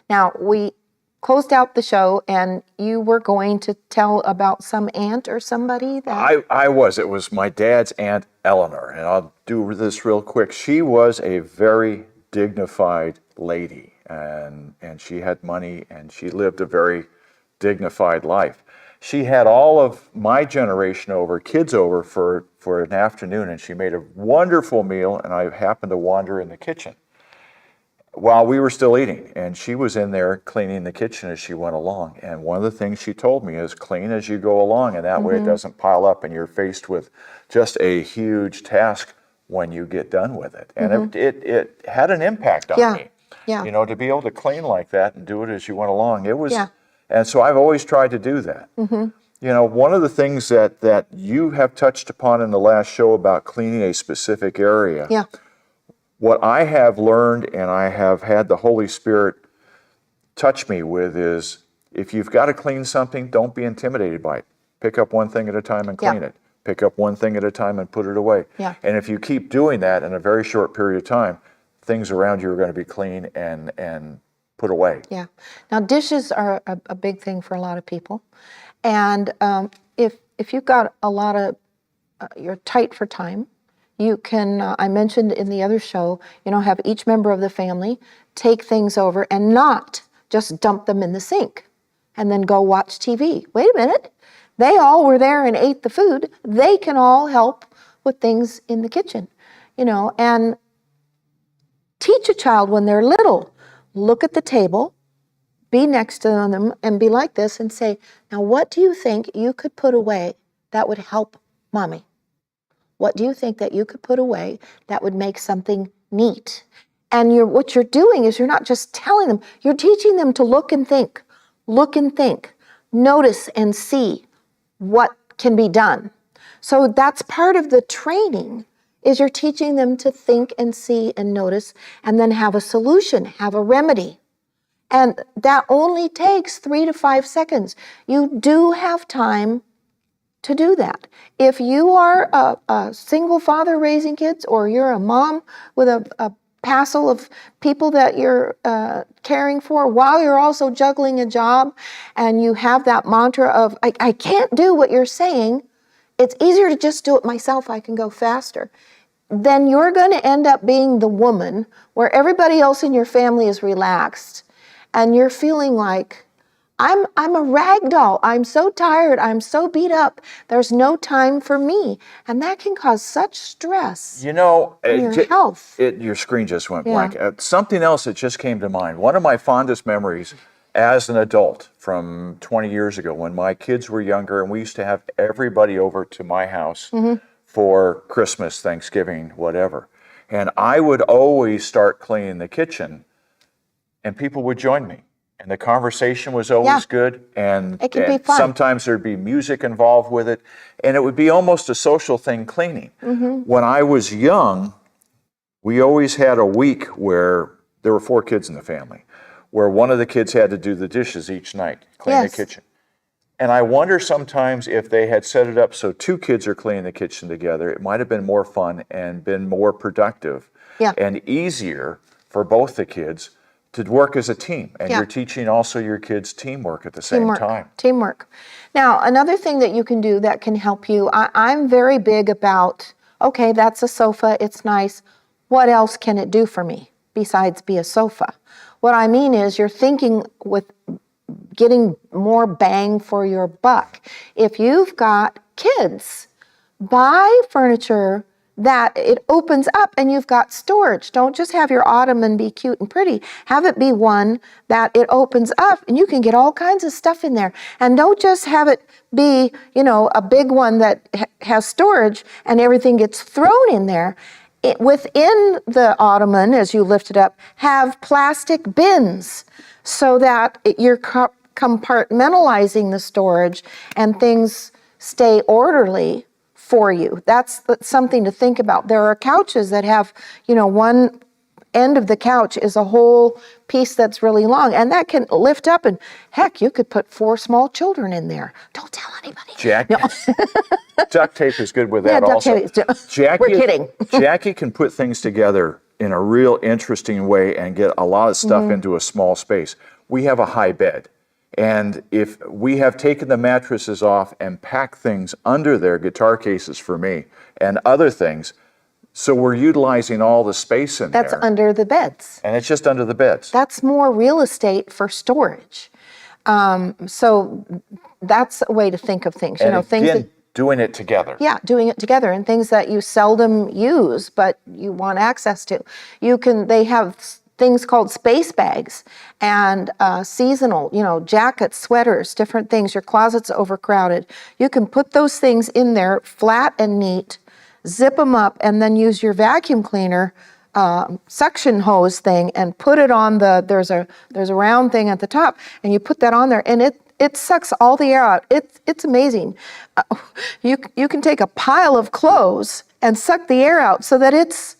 Now, we closed out the show, and you were going to tell about some aunt or somebody that... I was. It was my dad's Aunt Eleanor, and I'll do this real quick. She was a very dignified lady, and she had money, and she lived a very dignified life. She had all of my generation over, kids over, for an afternoon, and she made a wonderful meal, and I happened to wander in the kitchen while we were still eating, and she was in there cleaning the kitchen as she went along. And one of the things she told me is clean as you go along, and that way it doesn't pile up and you're faced with just a huge task when you get done with it. And it had an impact on me. Yeah. You know, to be able to clean like that and do it as you went along, it was, and so I've always tried to do that. You know, one of the things that you have touched upon in the last show about cleaning a specific area, what I have learned and I have had the Holy Spirit touch me with is, if you've got to clean something, don't be intimidated by it. Pick up one thing at a time and clean it. Pick up one thing at a time and put it away. And if you keep doing that in a very short period of time, things around you are going to be clean and put away. Now, dishes are a big thing for a lot of people. And if you've got a lot of, you're tight for time, you can, I mentioned in the other show, you know, have each member of the family take things over and not just dump them in the sink and then go watch TV. Wait a minute. They all were there and ate the food. They can all help with things in the kitchen, you know, and teach a child when they're little, look at the table, be next to them and be like this and say, now what do you think you could put away that would help mommy? What do you think that you could put away that would make something neat? And what you're doing is you're not just telling them, you're teaching them to look and think, notice and see what can be done. So that's part of the training, is you're teaching them to think and see and notice and then have a solution, have a remedy. And that only takes 3 to 5 seconds. You do have time to do that. If you are a single father raising kids, or you're a mom with a passel of people that you're caring for while you're also juggling a job, and you have that mantra of, I can't do what you're saying, it's easier to just do it myself, I can go faster, then you're going to end up being the woman where everybody else in your family is relaxed, and you're feeling like, I'm a rag doll. I'm so tired. I'm so beat up. There's no time for me. And that can cause such stress, you know, on your health. Your screen just went blank. Something else that just came to mind. One of my fondest memories as an adult from 20 years ago, when my kids were younger, and we used to have everybody over to my house for Christmas, Thanksgiving, whatever. And I would always start cleaning the kitchen, and people would join me. And the conversation was always good, and it can be fun. Sometimes there'd be music involved with it, and it would be almost a social thing, cleaning. When I was young, we always had a week where there were 4 kids in the family, where one of the kids had to do the dishes each night, clean the kitchen. And I wonder sometimes if they had set it up so 2 kids are cleaning the kitchen together, it might have been more fun and been more productive and easier for both the kids to work as a team. And you're teaching also your kids teamwork at the same time. Teamwork. Now, another thing that you can do that can help you, I'm very big about, okay, that's a sofa, it's nice. What else can it do for me besides be a sofa? What I mean is, you're thinking with getting more bang for your buck. If you've got kids, buy furniture that it opens up and you've got storage. Don't just have your ottoman be cute and pretty. Have it be one that it opens up and you can get all kinds of stuff in there. And don't just have it be, you know, a big one that has storage and everything gets thrown in there. Within the ottoman, as you lift it up, have plastic bins so that you're compartmentalizing the storage and things stay orderly for you. That's something to think about. There are couches that have, you know, one end of the couch is a whole piece that's really long, and that can lift up, and heck, you could put 4 small children in there. Don't tell anybody. Jackie, duct tape is good with that also. Jackie, we're kidding. Jackie can put things together in a real interesting way and get a lot of stuff into a small space. we have a high bed. And if we have taken the mattresses off and packed things under their guitar cases for me and other things, so we're utilizing all the space in That's there. under the beds. And it's just under the beds. That's more real estate for storage. So that's a way to think of things. And Things again, that, doing it together. yeah, doing it together, and things that you seldom use but you want access to. They have things called space bags and seasonal, jackets, sweaters, different things. Your closet's overcrowded. You can put those things in there flat and neat, zip them up, and then use your vacuum cleaner suction hose thing and put it on there's a round thing at the top, and you put that on there, and it sucks all the air out. It's amazing. You can take a pile of clothes and suck the air out so that it's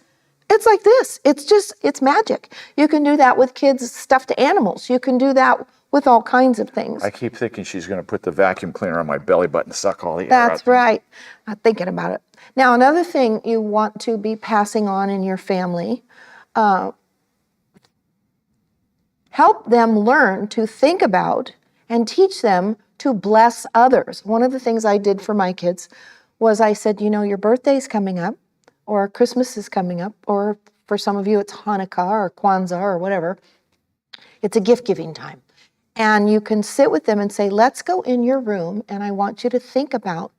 like this. It's magic. You can do that with kids' stuffed animals. You can do that with all kinds of things. I keep thinking she's going to put the vacuum cleaner on my belly button and suck all the air out. That's right. I'm thinking about it. Now, another thing you want to be passing on in your family, help them learn to think about and teach them to bless others. One of the things I did for my kids was I said, your birthday's coming up, or Christmas is coming up, or for some of you it's Hanukkah or Kwanzaa or whatever. It's a gift-giving time. And you can sit with them and say, let's go in your room, and I want you to think about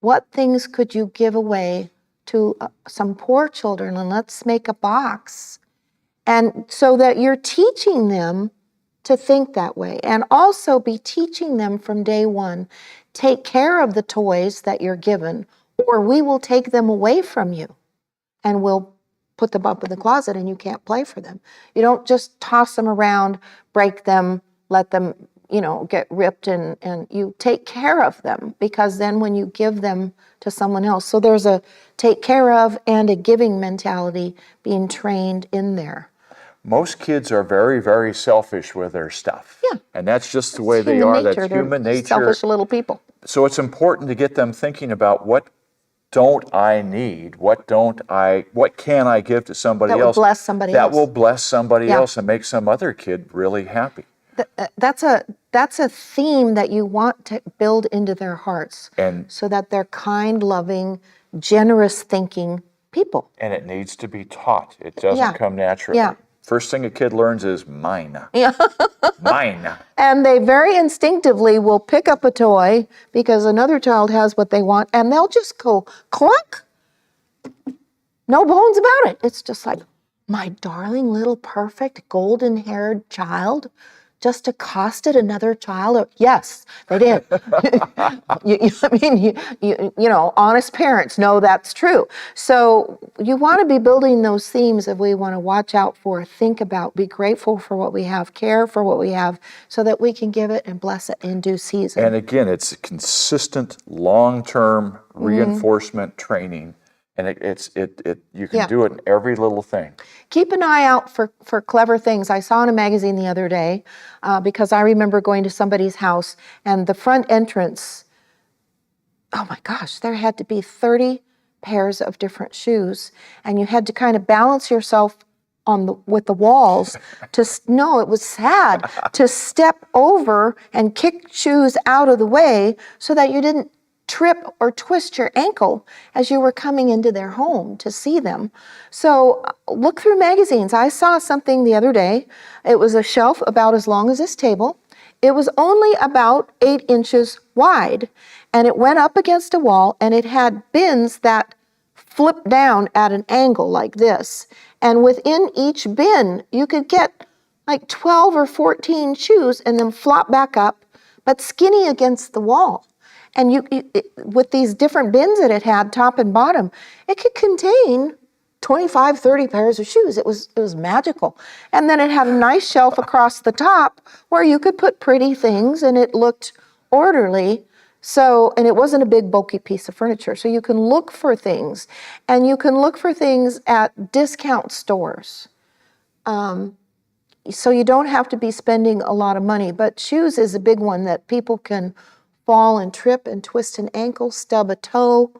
what things could you give away to some poor children, and let's make a box. And so that you're teaching them to think that way, and also be teaching them from day one, take care of the toys that you're given, or we will take them away from you and we'll put them up in the closet and you can't play for them. You don't just toss them around, break them, let them, get ripped, and you take care of them, because then when you give them to someone else, so there's a take care of and a giving mentality being trained in there. Most kids are very, very selfish with their stuff. Yeah. And that's just the way they are. That's human nature. Selfish little people. So it's important to get them thinking about, what don't I need? What can I give to somebody else? That will bless somebody else. That will bless somebody else and make some other kid really happy. That's a theme that you want to build into their hearts, And so that they're kind, loving, generous thinking people. And it needs to be taught. It doesn't come naturally. Yeah. First thing a kid learns is mine. Yeah. Mine. And they very instinctively will pick up a toy because another child has what they want, and they'll just go clunk. No bones about it. It's just like, my darling little perfect golden-haired child just accosted another child. Yes, they did. Honest parents know that's true. So you want to be building those themes that we want to watch out for, think about, be grateful for what we have, care for what we have, so that we can give it and bless it in due season. And again, it's consistent, long-term reinforcement training. And you can do it in every little thing. Keep an eye out for clever things. I saw in a magazine the other day, because I remember going to somebody's house, and the front entrance, oh my gosh, there had to be 30 pairs of different shoes, and you had to kind of balance yourself with the walls. It was sad to step over and kick shoes out of the way so that you didn't trip or twist your ankle as you were coming into their home to see them. So look through magazines. I saw something the other day. It was a shelf about as long as this table. It was only about 8 inches wide, and it went up against a wall, and it had bins that flipped down at an angle like this. And within each bin, you could get like 12 or 14 shoes and then flop back up, but skinny against the wall. And with these different bins that it had, top and bottom, it could contain 25, 30 pairs of shoes. It was magical. And then it had a nice shelf across the top where you could put pretty things, and it looked orderly. And it wasn't a big bulky piece of furniture. So you can look for things, and you can look for things at discount stores. So you don't have to be spending a lot of money, but shoes is a big one that people can fall and trip and twist an ankle, stub a toe,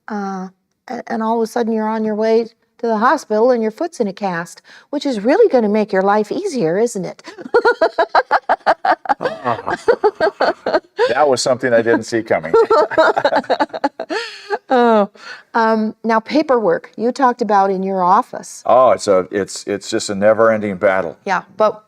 and all of a sudden you're on your way to the hospital and your foot's in a cast, which is really going to make your life easier, isn't it? was something I didn't see coming. Now, paperwork, you talked about in your office. Oh, it's just a never-ending battle. Yeah, but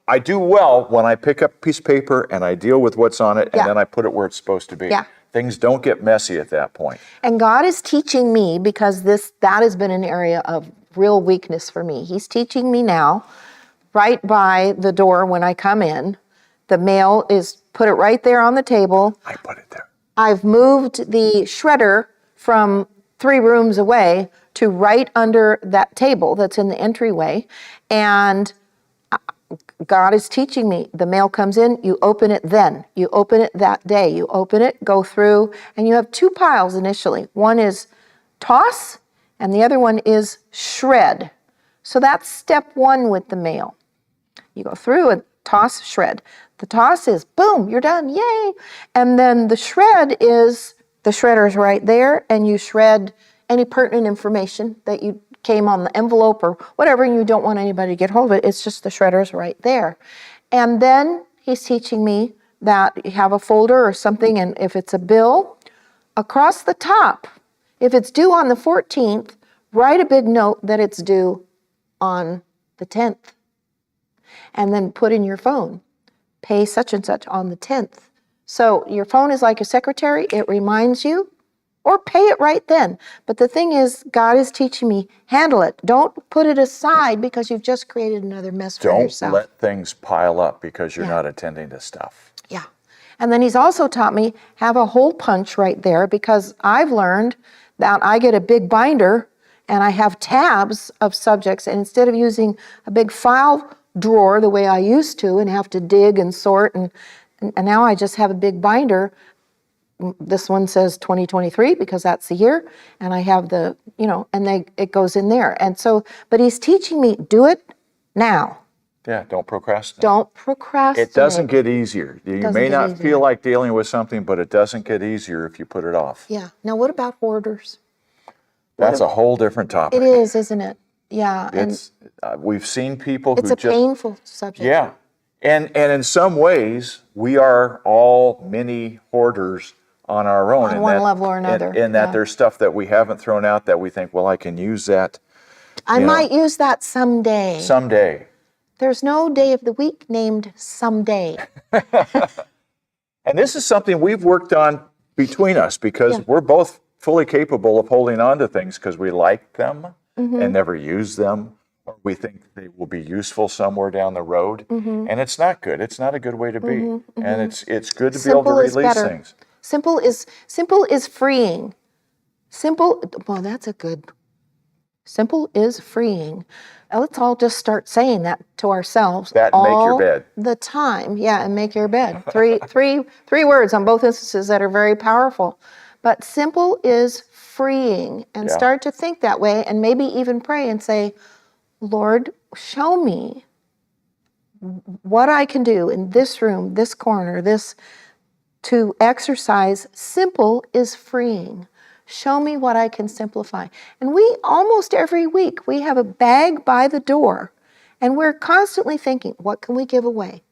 I do well when I pick up a piece of paper and I deal with what's on it, and Yeah. then I put it where it's supposed to be. Yeah. Things don't get messy at that point. and God is teaching me, because that has been an area of real weakness for me. He's teaching me now, right by the door when I come in, the mail is put it right there on the table. I put it there. I've moved the shredder from 3 rooms away to right under that table that's in the entryway. And God is teaching me, the mail comes in, you open it then. You open it that day. You open it, go through, and you have 2 piles initially. One is toss, and the other one is shred. So that's step 1 with the mail. You go through and toss, shred. The toss is, boom, you're done, yay. And then the shred is, the shredder is right there, and you shred any pertinent information that you came on the envelope or whatever, and you don't want anybody to get hold of it. It's just the shredder's right there. And then he's teaching me that you have a folder or something, and if it's a bill, across the top, if it's due on the 14th, write a big note that it's due on the 10th. And then put in your phone, pay such and such on the 10th. So your phone is like a secretary. It reminds you, or pay it right then. But the thing is, God is teaching me, handle it. Don't put it aside because you've just created another mess for Don't yourself. let things pile up because you're Yeah. not attending to stuff. Yeah. And then he's also taught me, have a hole punch right there, because I've learned that I get a big binder and I have tabs of subjects, and instead of using a big file drawer the way I used to and have to dig and sort, and now I just have a big binder. This one says 2023 because that's the year, and I have the, and it goes in there. And so, but he's teaching me, do it now. Yeah, don't procrastinate. Don't procrastinate. It doesn't get easier. You doesn't may get not easier. feel like dealing with something, but it doesn't get easier if you put it off. Yeah. Now, what about hoarders? That's a whole different topic. It is, isn't it? Yeah. And It's we've seen people it's who a painful subject. Yeah, and in some ways we are all mini hoarders on our own. On in one that, level or another, In that yeah. there's stuff that we haven't thrown out that we think, well, I can use that I might use that someday. someday. There's no day of the week named someday. And this is something we've worked on between us because Yeah. we're both fully capable of holding on to things because we like them Mm-hmm. and never use them, or we think they will be useful somewhere down the road. Mm-hmm. And it's not good. It's not a good way to be. And it's good to be able to Simple is release better. things. Simple is freeing. Simple is freeing. Let's all just start saying that to ourselves That and make your all bed. the time. Yeah, and make your bed. Three words on both instances that are very powerful. But simple is freeing, and Yeah. start to think that way, and maybe even pray and say, Lord, show me what I can do in this room, this corner, this to exercise. Simple is freeing. Show me what I can simplify. And we almost every week, we have a bag by the door, and we're constantly thinking, what can we give away?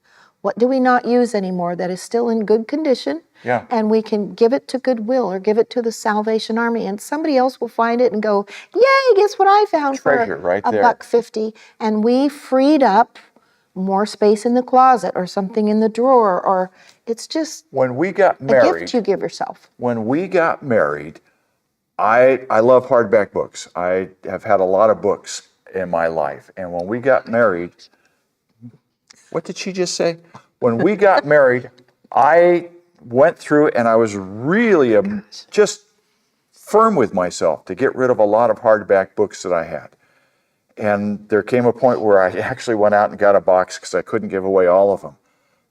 What do we not use anymore that is still in good condition? Yeah. And we can give it to Goodwill or give it to the Salvation Army, and somebody else will find it and go, yay, guess what I found Treasure for right there. $1.50. And we freed up more space in the closet or something in the drawer, or it's just When we got a married, gift you give yourself. I love hardback books. I have had a lot of books in my life. And when we got married, what did she just say? When we got married, I went through and I was really just firm with myself to get rid of a lot of hardback books that I had. And there came a point where I actually went out and got a box because I couldn't give away all of them.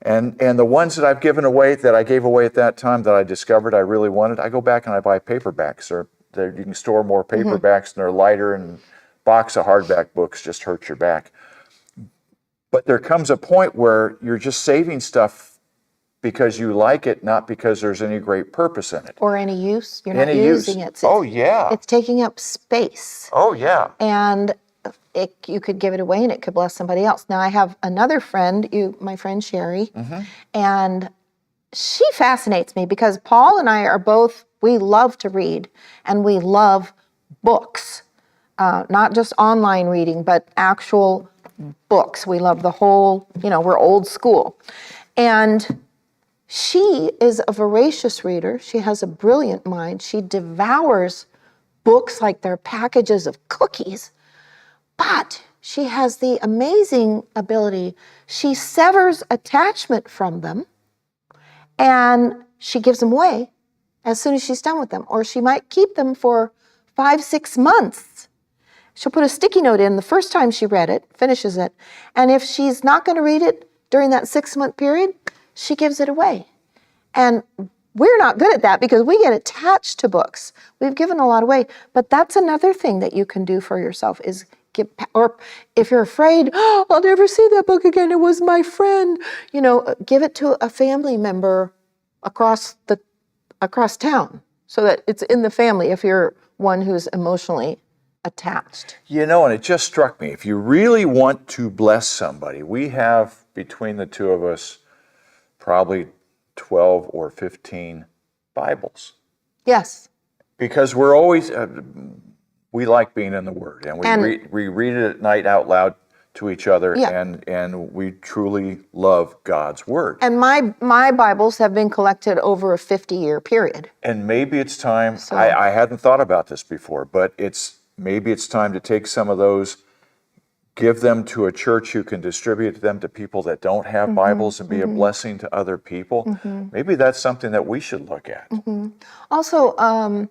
And the ones that I've given away, that I gave away at that time that I discovered I really wanted, I go back and I buy paperbacks. You can store more paperbacks and they're lighter, and box of hardback books just hurts your back. But there comes a point where you're just saving stuff because you like it, not because there's any great purpose in it. Or any use. You're not Any use. using it. Oh, yeah. It's taking up space. Oh, yeah. And you could give it away and it could bless somebody else. Now, I have another friend, my friend Sherry, Mm-hmm. and she fascinates me because Paul and I are both, we love to read and we love books, not just online reading, but actual books. We love the whole, we're old school. And she is a voracious reader. She has a brilliant mind. She devours books like they're packages of cookies. But she has the amazing ability, she severs attachment from them and she gives them away as soon as she's done with them. Or she might keep them for 5-6 months. She'll put a sticky note in the first time she read it, finishes it, and if she's not going to read it during that 6-month period, she gives it away. And we're not good at that because we get attached to books. We've given a lot away, but that's another thing that you can do for yourself is or if you're afraid, oh, I'll never see that book again, it was my friend, give it to a family member across town so that it's in the family if you're one who's emotionally attached. And it just struck me, if you really want to bless somebody, we have between the two of us probably 12 or 15 Bibles. Yes. Because we're always, we like being in the Word, and we read it at night out loud to each other, and we truly love God's Word. And my Bibles have been collected over a 50-year period. And maybe it's time, I hadn't thought about this before, but maybe it's time to take some of those, give them to a church who can distribute them to people that don't have Bibles and be a blessing to other people. Maybe that's something that we should look at. Also,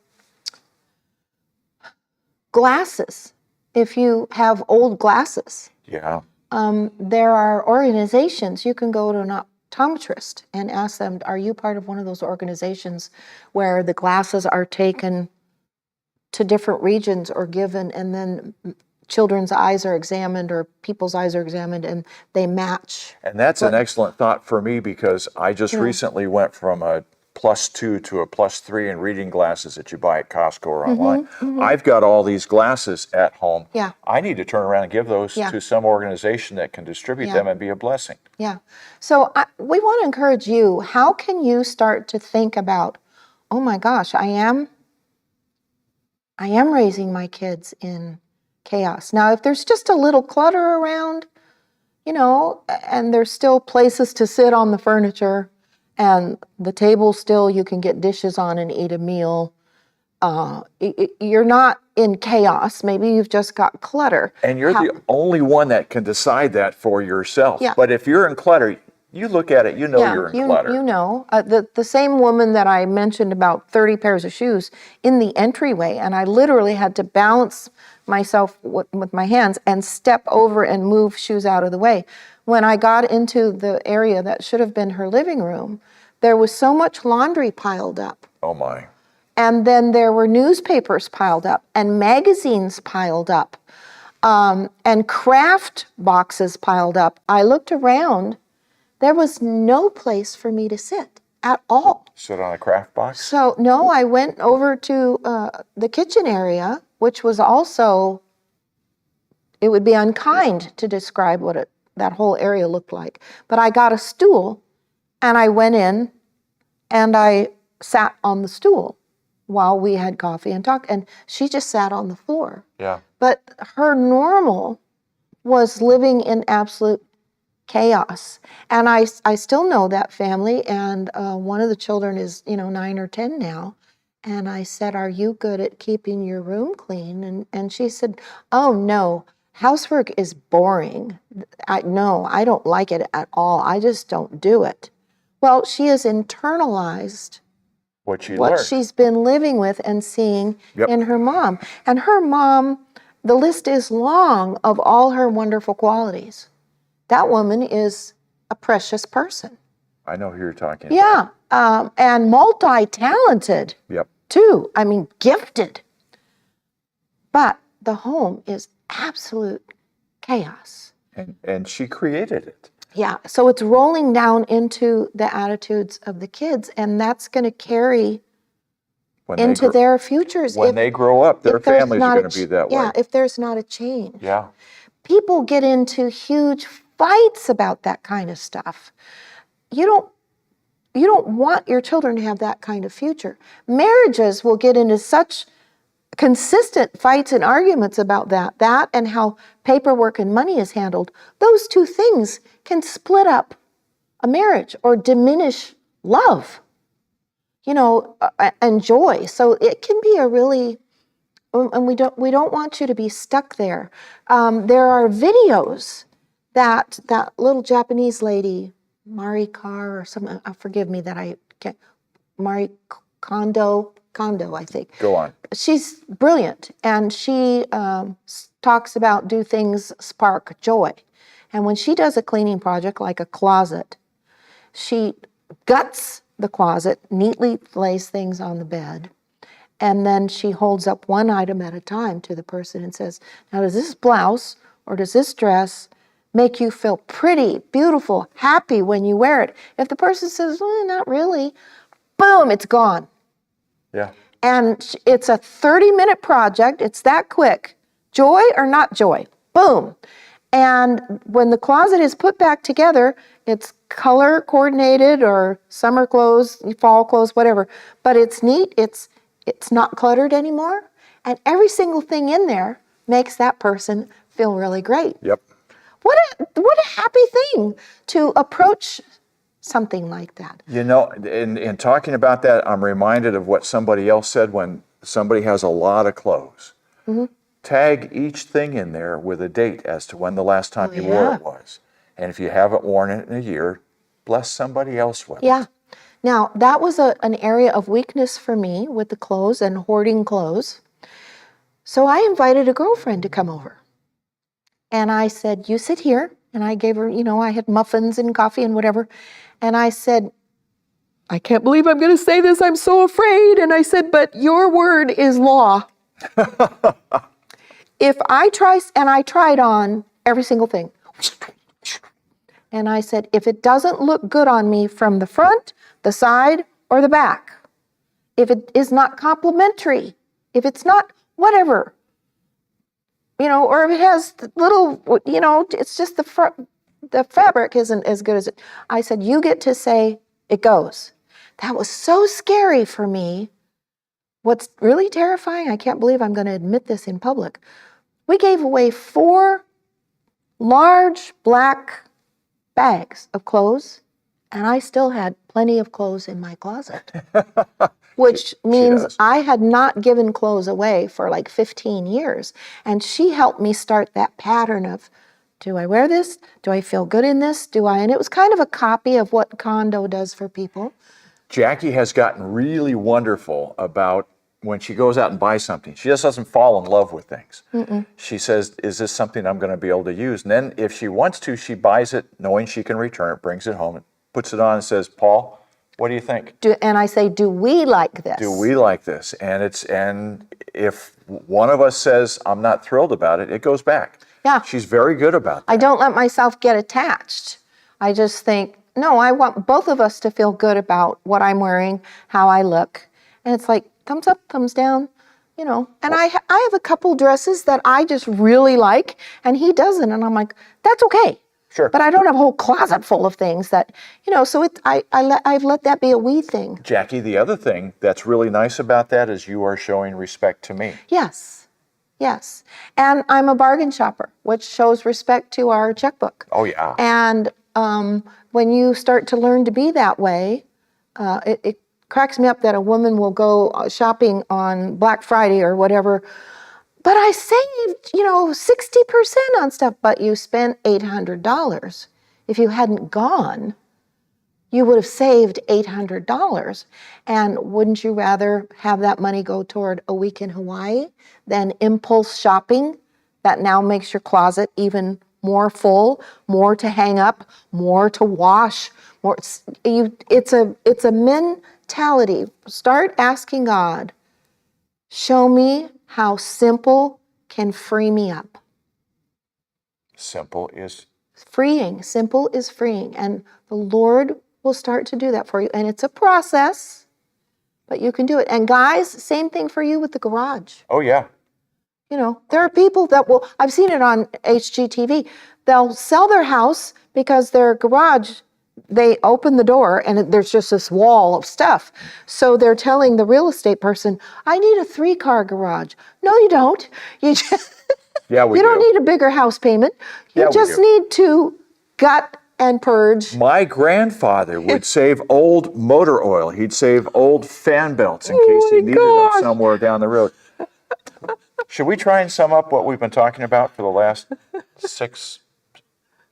glasses. If you have old glasses, there are organizations. You can go to an optometrist and ask them, are you part of one of those organizations where the glasses are taken to different regions or given, and then children's eyes are examined or people's eyes are examined and they match. And that's an excellent thought for me because I just recently went from a +2 to a +3 in reading glasses that you buy at Costco or online. I've got all these glasses at home. I need to turn around and give those to some organization that can distribute them and be a blessing. So we want to encourage you, how can you start to think about, oh my gosh, I am raising my kids in chaos. Now, if there's just a little clutter around, and there's still places to sit on the furniture, and the table still you can get dishes on and eat a meal, you're not in chaos. Maybe you've just got clutter. And you're the only one that can decide that for yourself. But if you're in clutter, you look at it, you're in clutter. The same woman that I mentioned about 30 pairs of shoes in the entryway, and I literally had to balance myself with my hands and step over and move shoes out of the way. When I got into the area that should have been her living room, there was so much laundry piled up. Oh my. And then there were newspapers piled up and magazines piled up and craft boxes piled up. I looked around, there was no place for me to sit at all. Sit on a craft box? So no, I went over to the kitchen area, which was also, it would be unkind to describe what that whole area looked like. But I got a stool and I went in and I sat on the stool while we had coffee and talked, and she just sat on the floor. But her normal was living in absolute chaos. And I still know that family, and one of the children is 9 or 10 now. And I said, are you good at keeping your room clean? And she said, oh no, housework is boring. I don't like it at all. I just don't do it. Well, she has internalized what she's been living with and seeing in her mom. And her mom, the list is long of all her wonderful qualities. That woman is a precious person. I know who you're talking about. And multi-talented too. I mean, gifted. But the home is absolute chaos. And she created it. So it's rolling down into the attitudes of the kids, and that's going to carry into their futures. When they grow up, their families are going to be that way. If there's not a change. People get into huge fights about that kind of stuff. you don't want your children to have that kind of future. Marriages will get into such consistent fights and arguments about that and how paperwork and money is handled. Those two things can split up a marriage or diminish love, and joy. So it can be a really, and we don't want you to be stuck there. There are videos that little Japanese lady, Mari Carr or something, forgive me that I can't, Mari Kondo, I think. Go on. She's brilliant, and she talks about do things spark joy. And when she does a cleaning project like a closet, she guts the closet, neatly lays things on the bed, and then she holds up one item at a time to the person and says, now does this blouse or does this dress make you feel pretty, beautiful, happy when you wear it? If the person says, not really, boom, it's gone. Yeah. And it's a 30-minute project. It's that quick. Joy or not joy? Boom. And when the closet is put back together, it's color coordinated or summer clothes, fall clothes, whatever. But it's neat. It's not cluttered anymore. And every single thing in there makes that person feel really great. Yep. What a happy thing to approach something like that. In talking about that, I'm reminded of what somebody else said when somebody has a lot of clothes. Mm-hmm. Tag each thing in there with a date as to when the last time you wore it was. And if you haven't worn it in a year, bless somebody else with it. Yeah. Now, that was an area of weakness for me with the clothes and hoarding clothes. So I invited a girlfriend to come over. And I said, you sit here. And I gave her, I had muffins and coffee and whatever. And I said, I can't believe I'm going to say this. I'm so afraid. And I said, but your word is law. If I try, and I tried on every single thing. And I said, if it doesn't look good on me from the front, the side, or the back, if it is not complimentary, if it's not whatever, or if it has little, it's just the fabric isn't as good as it. I said, you get to say it goes. That was so scary for me. What's really terrifying, I can't believe I'm going to admit this in public. We gave away 4 large black bags of clothes, and I still had plenty of clothes in my closet, which means I had not given clothes away for like 15 years. And she helped me start that pattern of, do I wear this? Do I feel good in this? And it was kind of a copy of what Kondo does for people. Jackie has gotten really wonderful about when she goes out and buys something. She just doesn't fall in love with things. Mm-mm. She says, is this something I'm going to be able to use? And then if she wants to, she buys it knowing she can return it, brings it home, and puts it on and says, Paul, what do you think? And I say, do we like this? Do we like this? And if one of us says, I'm not thrilled about it, it goes back. Yeah. She's very good about that. I don't let myself get attached. I just think, no, I want both of us to feel good about what I'm wearing, how I look. And it's like, thumbs up, thumbs down, And I have a couple dresses that I just really like, and he doesn't. And I'm like, that's okay. Sure. But I don't have a whole closet full of things that, so I've let that be a we thing. Jackie, the other thing that's really nice about that is you are showing respect to me. Yes. And I'm a bargain shopper, which shows respect to our checkbook. Oh, yeah. And when you start to learn to be that way, it cracks me up that a woman will go shopping on Black Friday or whatever, but I saved, 60% on stuff, but you spent $800. If you hadn't gone, you would have saved $800. And wouldn't you rather have that money go toward a week in Hawaii than impulse shopping that now makes your closet even more full, more to hang up, more to wash, more? It's a mentality. Start asking God, show me how simple can free me up. Simple is freeing. Simple is freeing. And the Lord will start to do that for you. And it's a process, but you can do it. And guys, same thing for you with the garage. Oh, yeah. There are people that I've seen it on HGTV, they'll sell their house because their garage they open the door and there's just this wall of stuff. So they're telling the real estate person, I need a 3-car garage. No, you don't. You just, Yeah, we you don't do. need a bigger house payment. You Yeah, we just do. need to gut and purge. My grandfather would save old motor oil. He'd save old fan belts in case he my needed them gosh. somewhere down the road. Should we try and sum up what we've been talking about for the last 6,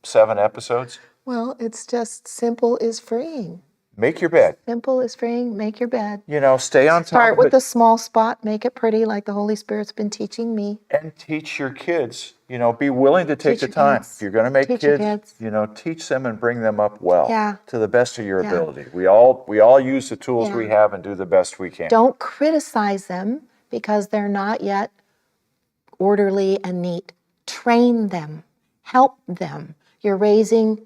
7 episodes? Well, it's just simple is freeing. Make your bed. Simple is freeing. Make your bed. You know, stay on top Start of with it a small spot. Make it pretty like the Holy Spirit's been teaching me. and teach your kids. You know, be willing to take Teach the your time. kids. If you're going to make Teach your kids, kids. you know, teach them and bring them up well Yeah. to the best of your Yeah. ability. We all use the tools Yeah. we have and do the best we can. Don't criticize them because they're not yet orderly and neat. Train them. Help them. You're raising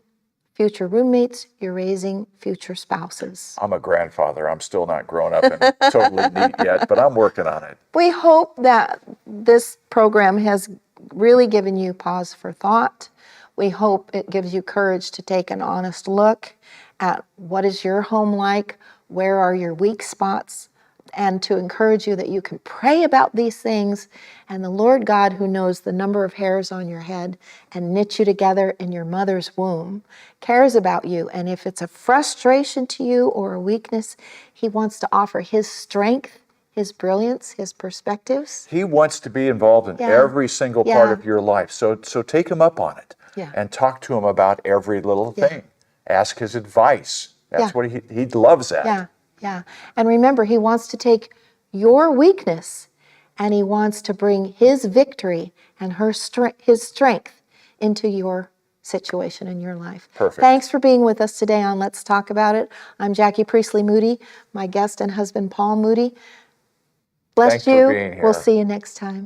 future roommates. You're raising future spouses. I'm a grandfather. I'm still not grown up and totally neat yet, but I'm working on it. We hope that this program has really given you pause for thought. We hope it gives you courage to take an honest look at what is your home like, where are your weak spots, and to encourage you that you can pray about these things, and the Lord God, who knows the number of hairs on your head and knit you together in your mother's womb, cares about you. And if it's a frustration to you or a weakness, He wants to offer His strength, His brilliance, His perspectives. He wants to be involved in Yeah. every single part Yeah. of your life. So take him up on it Yeah. and talk to him about every little Yeah. thing. Ask his advice. That's Yeah. what he loves that. Yeah, yeah. And remember, He wants to take your weakness and He wants to bring His victory and His strength into your situation in your life. Perfect. Thanks for being with us today on Let's Talk About It. I'm Jackie Priestley Moody, my guest and husband Paul Moody. Bless Thanks for you. being here. We'll see you next time.